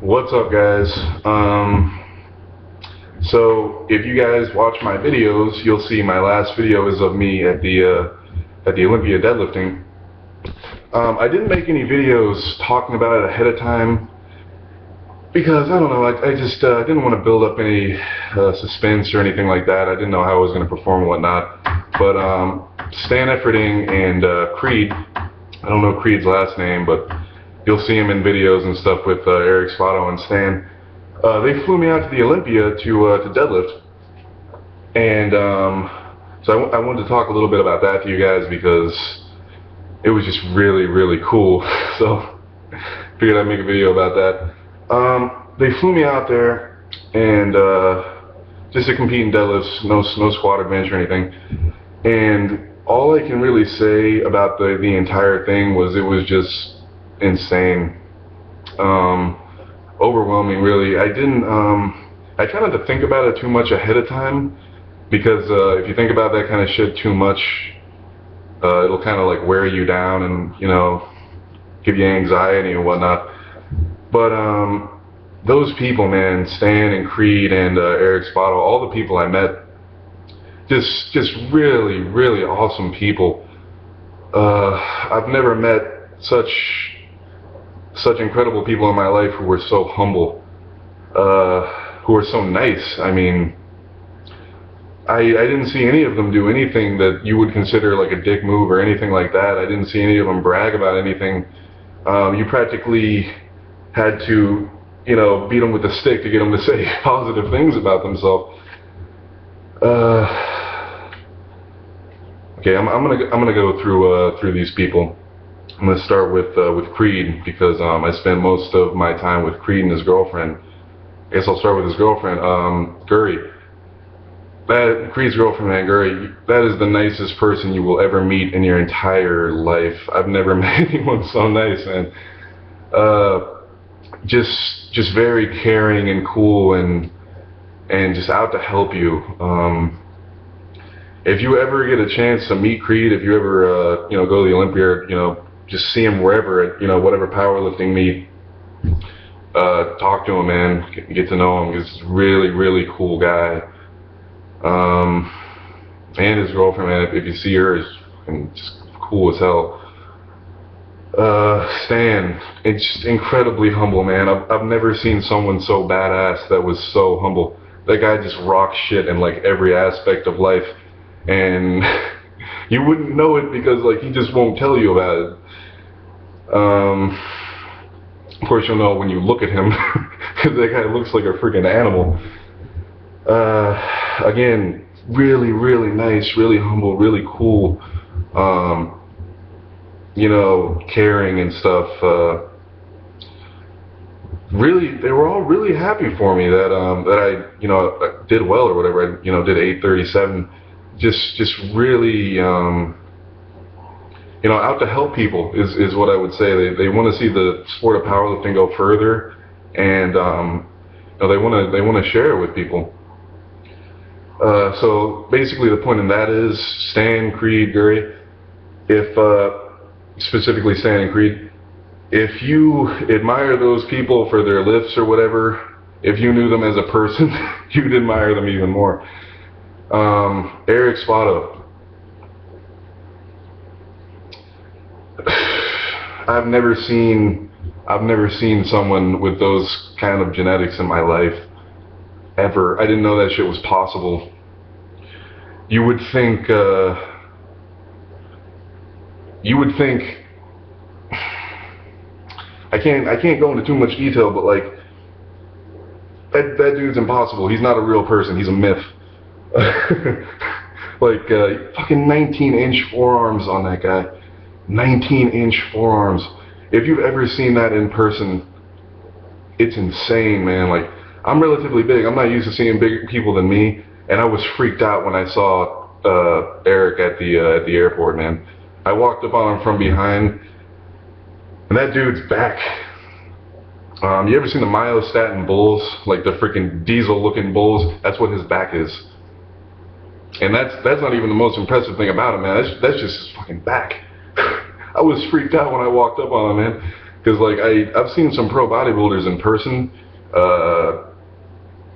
What's up, guys? So if you guys watch my videos, you'll see my last video is of me at the Olympia deadlifting. I didn't make any videos talking about it ahead of time because I don't know. I just didn't want to build up any suspense or anything like that. I didn't know how I was going to perform and whatnot. But Stan Efferding and Creed, I don't know Creed's last name, but you'll see him in videos and stuff with Eric Spotto and Stan. They flew me out to the Olympia to deadlift, and so I wanted to talk a little bit about that to you guys because it was just really cool. So figured I'd make a video about that. They flew me out there and just to compete in deadlifts, no squat or bench or anything. And all I can really say about the entire thing was it was just insane, overwhelming, really. I try not to think about it too much ahead of time because if you think about that kind of shit too much, it'll kind of like wear you down and, you know, give you anxiety and whatnot. But those people, man, Stan and Creed and Eric Spotto, all the people I met, just really awesome people. I've never met such incredible people in my life who were so humble, who were so nice. I mean, I didn't see any of them do anything that you would consider like a dick move or anything like that. I didn't see any of them brag about anything. You practically had to, you know, beat them with a stick to get them to say positive things about themselves. Okay, I'm gonna go through these people. I'm gonna start with Creed because I spent most of my time with Creed and his girlfriend. I guess I'll start with his girlfriend, Guri. Creed's girlfriend, man, Guri, that is the nicest person you will ever meet in your entire life. I've never met anyone so nice, man. Just very caring and cool and just out to help you. If you ever get a chance to meet Creed, if you ever you know, go to the Olympia, you know, just see him wherever, at, you know, whatever powerlifting meet, talk to him, man, get to know him. He's a really cool guy. And his girlfriend, man, if you see her, is just cool as hell. Stan, it's just incredibly humble, man. I've never seen someone so badass that was so humble. That guy just rocks shit in like every aspect of life, and you wouldn't know it because like he just won't tell you about it. Of course, you'll know when you look at him because that guy looks like a freaking animal. Again, really nice, really humble, really cool. You know, caring and stuff. Really, they were all really happy for me that I, you know, did well or whatever. I, you know, did 837. Just really, you know, out to help people is what I would say. They want to see the sport of powerlifting go further, and you know, they want to share it with people. So basically, the point in that is Stan, Creed, Guri. If specifically Stan and Creed, if you admire those people for their lifts or whatever, if you knew them as a person, you'd admire them even more. Eric Spotto. I've never seen someone with those kind of genetics in my life ever. I didn't know that shit was possible. You would think I can't go into too much detail, but like that dude's impossible. He's not a real person. He's a myth. Like fucking 19-inch forearms on that guy. 19-inch forearms. If you've ever seen that in person, it's insane, man. Like, I'm relatively big. I'm not used to seeing bigger people than me, and I was freaked out when I saw Eric at the airport, man. I walked up on him from behind, and that dude's back. You ever seen the myostatin bulls, like the freaking diesel-looking bulls? That's what his back is. And that's not even the most impressive thing about him, man. That's just his fucking back. I was freaked out when I walked up on him, man. Because like I've seen some pro bodybuilders in person,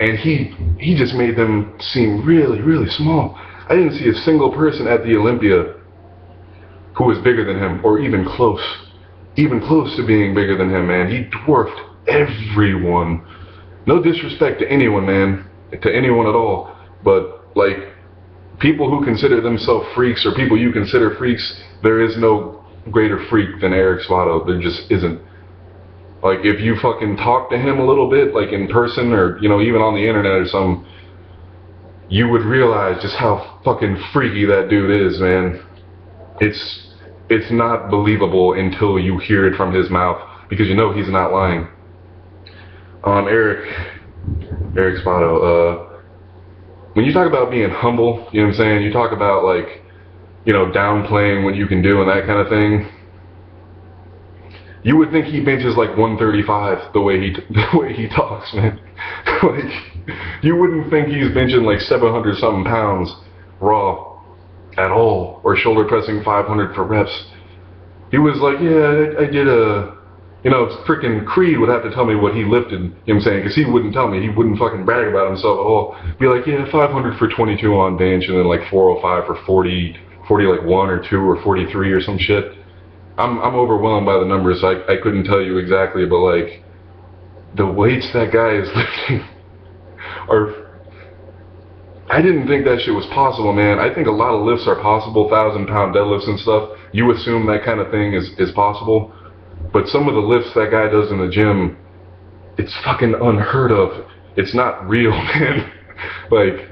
and he just made them seem really, really small. I didn't see a single person at the Olympia who was bigger than him, or even close to being bigger than him, man. He dwarfed everyone. No disrespect to anyone, man, to anyone at all, but like people who consider themselves freaks, or people you consider freaks, there is no greater freak than Eric Svato. There just isn't. Like, if you fucking talk to him a little bit, like in person, or, you know, even on the internet or something, you would realize just how fucking freaky that dude is, man. It's not believable until you hear it from his mouth, because you know he's not lying. Eric Svato, when you talk about being humble, you know what I'm saying, you talk about, like, you know, downplaying what you can do and that kind of thing, you would think he benches like 135 the way he talks, man. Like, you wouldn't think he's benching like 700 something pounds raw at all, or shoulder pressing 500 for reps. He was like, yeah, I did you know, freaking Creed would have to tell me what he lifted, you know what I'm saying, because he wouldn't tell me. He wouldn't fucking brag about himself at all. Be like, yeah, 500 for 22 on bench, and then like 405 for 40 like 1 or 2 or 43 or some shit. I'm overwhelmed by the numbers, so I couldn't tell you exactly, but like, the weights that guy is lifting are, I didn't think that shit was possible, man. I think a lot of lifts are possible, 1,000-pound deadlifts and stuff. You assume that kind of thing is possible, but some of the lifts that guy does in the gym, it's fucking unheard of. It's not real, man. Like,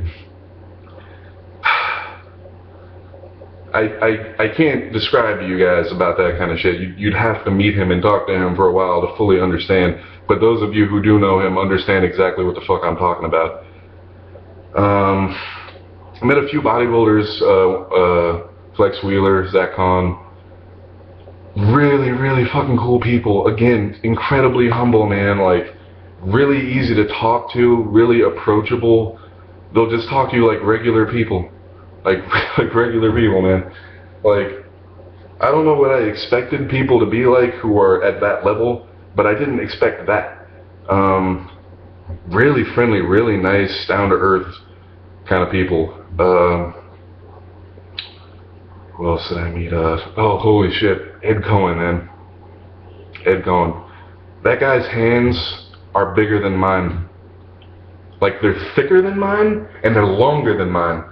I can't describe to you guys about that kind of shit. You'd have to meet him and talk to him for a while to fully understand. But those of you who do know him understand exactly what the fuck I'm talking about. I met a few bodybuilders, Flex Wheeler, Zach Kahn. Really, really fucking cool people. Again, incredibly humble, man. Like, really easy to talk to, really approachable. They'll just talk to you like regular people. Like regular people, man. Like, I don't know what I expected people to be like who are at that level, but I didn't expect that. Really friendly, really nice, down to earth kind of people. Who else did I meet? Oh, holy shit, Ed Cohen, man. Ed Cohen. That guy's hands are bigger than mine. Like, they're thicker than mine, and they're longer than mine.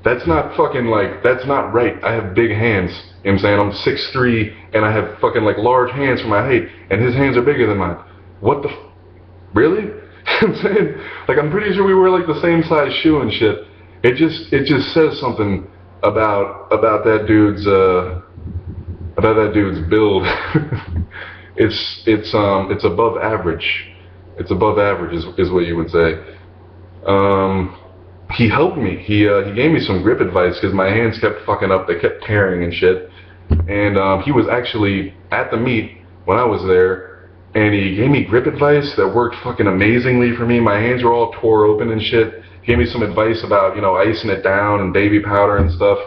That's not fucking, like, that's not right. I have big hands, you know what I'm saying? I'm 6'3", and I have fucking, like, large hands for my height, and his hands are bigger than mine. What the really? You know what I'm saying? Like, I'm pretty sure we wear, like, the same size shoe and shit. It just says something about that dude's build. It's above average. It's above average is what you would say. He helped me. He gave me some grip advice because my hands kept fucking up. They kept tearing and shit. And he was actually at the meet when I was there, and he gave me grip advice that worked fucking amazingly for me. My hands were all tore open and shit. He gave me some advice about, you know, icing it down and baby powder and stuff.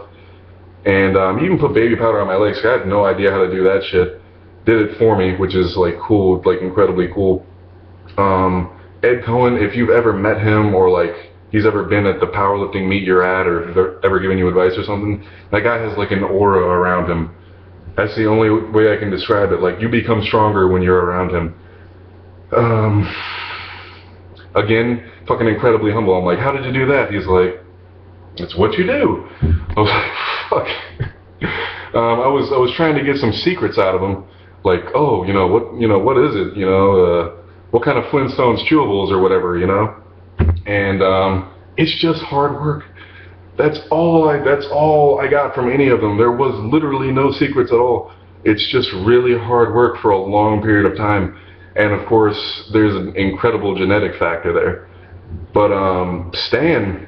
And he even put baby powder on my legs. I had no idea how to do that shit. Did it for me, which is like cool, like incredibly cool. Ed Cohen, if you've ever met him, or like he's ever been at the powerlifting meet you're at, or if they're ever giving you advice or something, that guy has like an aura around him. That's the only way I can describe it. Like, you become stronger when you're around him. Again, fucking incredibly humble. I'm like, how did you do that? He's like, it's what you do. I was like, fuck. I was trying to get some secrets out of him. Like, oh, what is it? What kind of Flintstones chewables or whatever, you know? And it's just hard work. That's all I got from any of them. There was literally no secrets at all. It's just really hard work for a long period of time. And of course, there's an incredible genetic factor there. But Stan,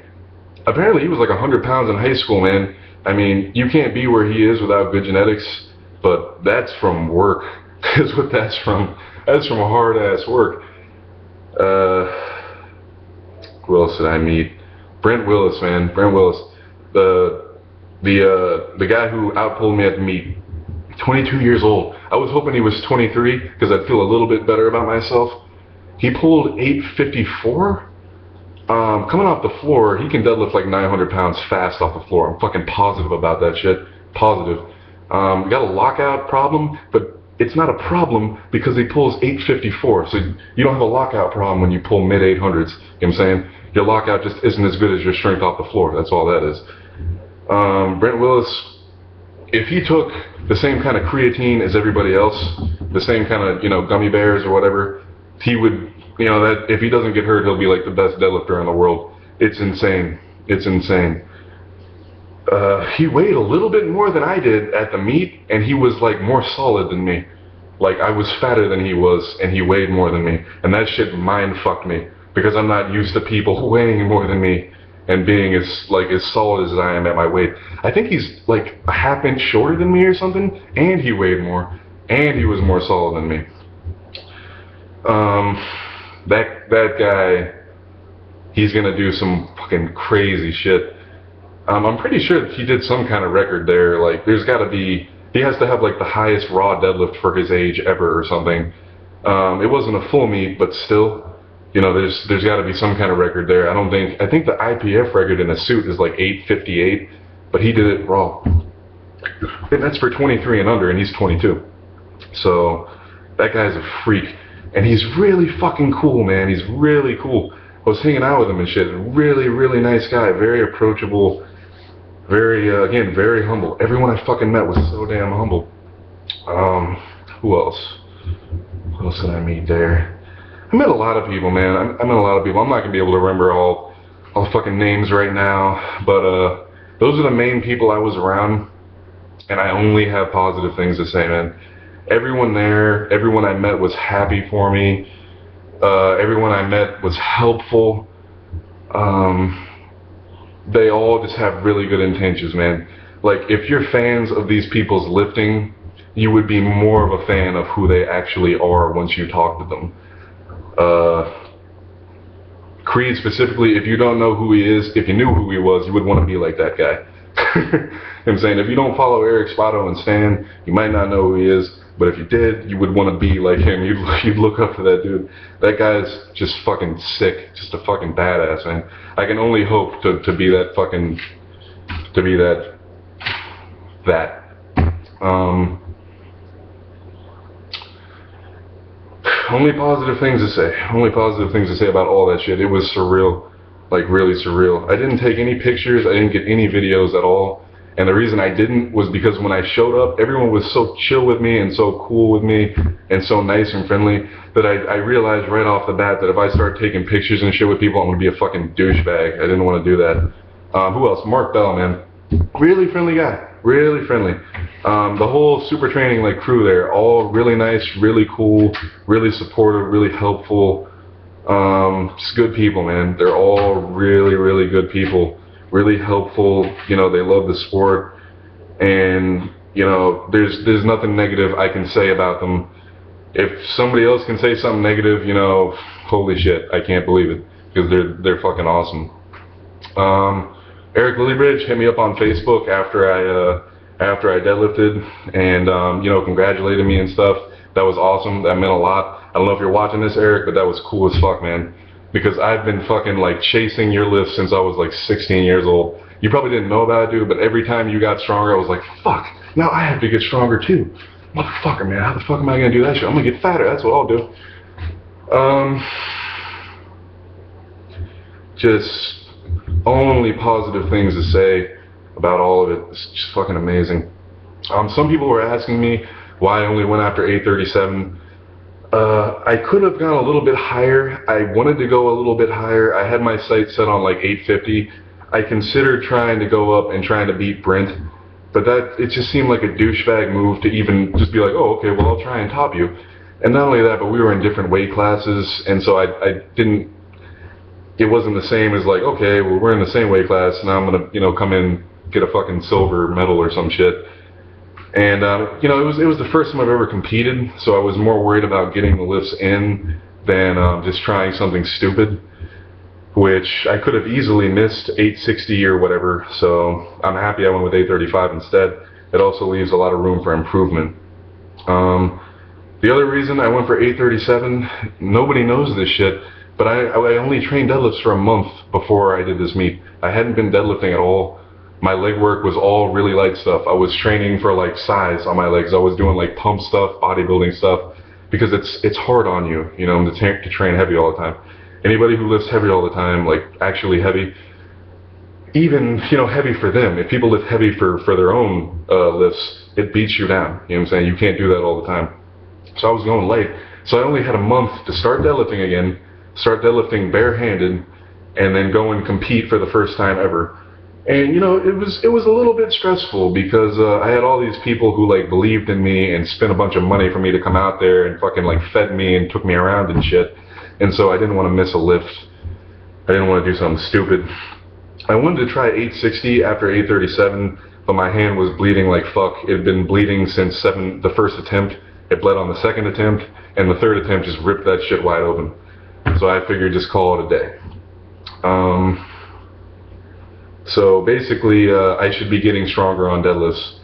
apparently he was like 100 pounds in high school, man. I mean, you can't be where he is without good genetics, but that's from work. That's what that's from. That's from hard ass work. Who else did I meet? Brent Willis, man. Brent Willis. The guy who outpulled me at the meet. 22 years old. I was hoping he was 23 because I'd feel a little bit better about myself. He pulled 854. Coming off the floor, he can deadlift like 900 pounds fast off the floor. I'm fucking positive about that shit. Positive. Got a lockout problem, but it's not a problem because he pulls 854. So you don't have a lockout problem when you pull mid 800s. You know what I'm saying? Your lockout just isn't as good as your strength off the floor. That's all that is. Brent Willis, if he took the same kind of creatine as everybody else, the same kind of, gummy bears or whatever, he would, that if he doesn't get hurt, he'll be like the best deadlifter in the world. It's insane. It's insane. He weighed a little bit more than I did at the meet, and he was like more solid than me. Like I was fatter than he was, and he weighed more than me. And that shit mind fucked me because I'm not used to people weighing more than me and being as solid as I am at my weight. I think he's like a half inch shorter than me or something, and he weighed more, and he was more solid than me. That guy, he's gonna do some fucking crazy shit. I'm pretty sure that he did some kind of record there. Like, there's gotta be, he has to have like the highest raw deadlift for his age ever or something. It wasn't a full meet, but still, there's gotta be some kind of record there. I think the IPF record in a suit is like 858, but he did it raw. And that's for 23 and under, and he's 22. So, that guy's a freak. And he's really fucking cool, man. He's really cool. I was hanging out with him and shit. Really, really nice guy. Very approachable. Again, very humble. Everyone I fucking met was so damn humble. Who else? Who else did I meet there? I met a lot of people, man. I met a lot of people. I'm not gonna be able to remember all the fucking names right now, but those are the main people I was around, and I only have positive things to say, man. Everyone there, everyone I met was happy for me. Everyone I met was helpful. They all just have really good intentions, man. Like, if you're fans of these people's lifting, you would be more of a fan of who they actually are once you talk to them. Creed specifically, if you don't know who he is, if you knew who he was, you would want to be like that guy. You know what I'm saying? If you don't follow Eric Spotto and Stan, you might not know who he is, but if you did, you would want to be like him. You'd look up to that dude. That guy's just fucking sick, just a fucking badass, man. I can only hope to be that fucking, to be that. Only positive things to say. Only positive things to say about all that shit. It was surreal. Like, really surreal. I didn't take any pictures. I didn't get any videos at all. And the reason I didn't was because when I showed up, everyone was so chill with me and so cool with me and so nice and friendly that I realized right off the bat that if I start taking pictures and shit with people, I'm going to be a fucking douchebag. I didn't want to do that. Who else? Mark Bell, man. Really friendly guy. Really friendly. The whole super training crew there, all really nice, really cool, really supportive, really helpful. Just good people, man. They're all really, really good people. Really helpful. They love the sport, and there's nothing negative I can say about them. If somebody else can say something negative, holy shit, I can't believe it, because they're fucking awesome. Eric Lillybridge hit me up on Facebook after I deadlifted, and congratulated me and stuff. That was awesome. That meant a lot. I don't know if you're watching this, Eric, but that was cool as fuck, man. Because I've been fucking chasing your lifts since I was 16 years old. You probably didn't know about it, dude, but every time you got stronger, I was like, fuck, now I have to get stronger too. Motherfucker, man, how the fuck am I gonna do that shit? I'm gonna get fatter, that's what I'll do. Just only positive things to say about all of it. It's just fucking amazing. Some people were asking me why I only went after 837. I could have gone a little bit higher. I wanted to go a little bit higher. I had my sights set on 850. I considered trying to go up and trying to beat Brent, but it just seemed like a douchebag move to even just be like, oh, okay, well, I'll try and top you. And not only that, but we were in different weight classes, and so I didn't, it wasn't the same as okay, well, we're in the same weight class, now I'm gonna, come in, get a fucking silver medal or some shit. And, it was the first time I've ever competed, so I was more worried about getting the lifts in than just trying something stupid, which I could have easily missed 860 or whatever, so I'm happy I went with 835 instead. it also leaves a lot of room for improvement. The other reason I went for 837, nobody knows this shit, but I only trained deadlifts for a month before I did this meet. I hadn't been deadlifting at all. My leg work was all really light stuff. I was training for like size on my legs. I was doing like pump stuff, bodybuilding stuff, because it's hard on you, you know, to train heavy all the time. Anybody who lifts heavy all the time, like actually heavy, even, you know, heavy for them. If people lift heavy for their own lifts, it beats you down. You know what I'm saying? You can't do that all the time. So I was going light. So I only had a month to start deadlifting again, start deadlifting barehanded, and then go and compete for the first time ever. And you know, it was a little bit stressful because I had all these people who like believed in me and spent a bunch of money for me to come out there and fucking like fed me and took me around and shit. And so I didn't want to miss a lift. I didn't want to do something stupid. I wanted to try 860 after 837, but my hand was bleeding like fuck. It had been bleeding since the first attempt. It bled on the second attempt, and the third attempt just ripped that shit wide open. So I figured just call it a day. So basically, I should be getting stronger on deadlifts.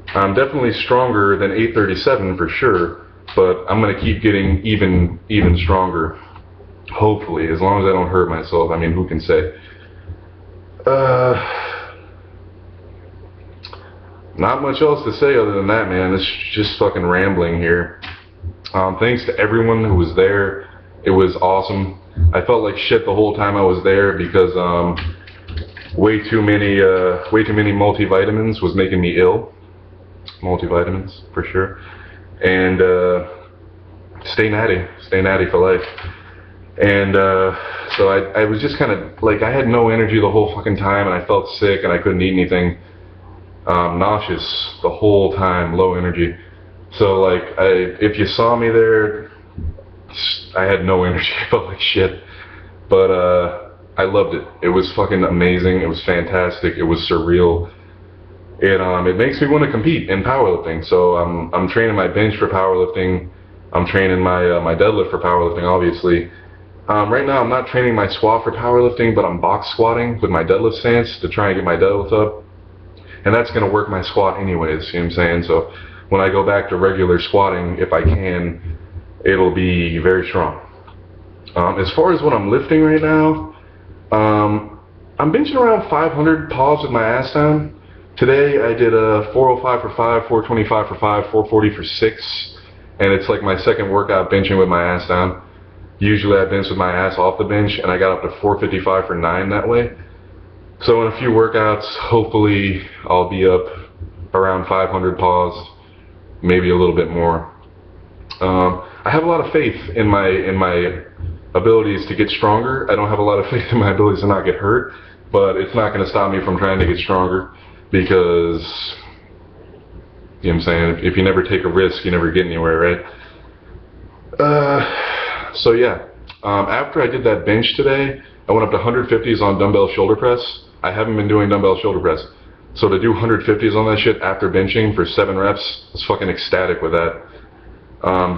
I'm definitely stronger than 837 for sure, but I'm gonna keep getting even stronger. Hopefully, as long as I don't hurt myself. I mean, who can say? Not much else to say other than that, man. It's just fucking rambling here. Thanks to everyone who was there. It was awesome. I felt like shit the whole time I was there because way too many multivitamins was making me ill. Multivitamins for sure. And stay natty for life. And so I was just kind of like, I had no energy the whole fucking time, and I felt sick and I couldn't eat anything. Nauseous the whole time, low energy. So like, if you saw me there, I had no energy. I felt like shit. But I loved it. It was fucking amazing. It was fantastic. It was surreal. It makes me want to compete in powerlifting. So I'm training my bench for powerlifting. I'm training my deadlift for powerlifting, obviously. Right now I'm not training my squat for powerlifting, but I'm box squatting with my deadlift stance to try and get my deadlift up. And that's going to work my squat anyways, you know what I'm saying? So when I go back to regular squatting, if I can, it'll be very strong. As far as what I'm lifting right now, I'm benching around 500 pods with my ass down. Today I did a 405 for 5, 425 for 5, 440 for 6, and it's like my second workout benching with my ass down. Usually I bench with my ass off the bench, and I got up to 455 for 9 that way. So in a few workouts, hopefully I'll be up around 500 pods, maybe a little bit more. I have a lot of faith in my abilities to get stronger. I don't have a lot of faith in my abilities to not get hurt, but it's not going to stop me from trying to get stronger because, you know what I'm saying, if you never take a risk, you never get anywhere, right? So yeah, after I did that bench today, I went up to 150s on dumbbell shoulder press. I haven't been doing dumbbell shoulder press. So to do 150s on that shit after benching for 7 reps, I was fucking ecstatic with that.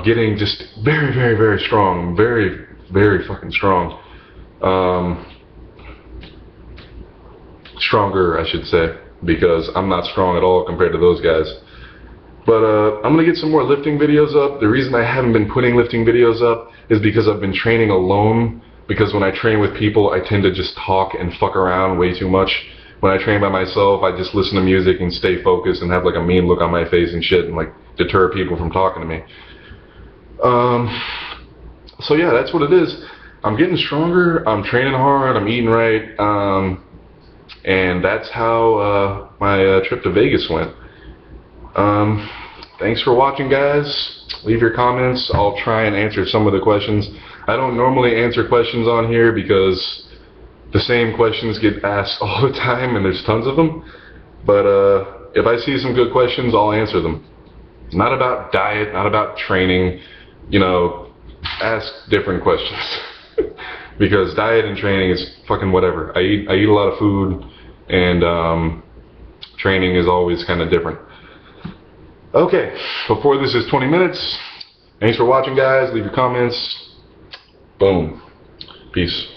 Getting just very, very, very strong. Very, very fucking strong. Stronger, I should say, because I'm not strong at all compared to those guys. But I'm going to get some more lifting videos up. The reason I haven't been putting lifting videos up is because I've been training alone. Because when I train with people, I tend to just talk and fuck around way too much. When I train by myself, I just listen to music and stay focused and have like a mean look on my face and shit and like deter people from talking to me. So yeah, that's what it is. I'm getting stronger, I'm training hard, I'm eating right, and that's how my trip to Vegas went. Thanks for watching, guys. Leave your comments. I'll try and answer some of the questions. I don't normally answer questions on here because the same questions get asked all the time and there's tons of them. But if I see some good questions, I'll answer them. Not about diet, not about training, you know, ask different questions. Because diet and training is fucking whatever. I eat a lot of food, and training is always kind of different. Okay, before this is 20 minutes, thanks for watching, guys. Leave your comments. Boom. Peace.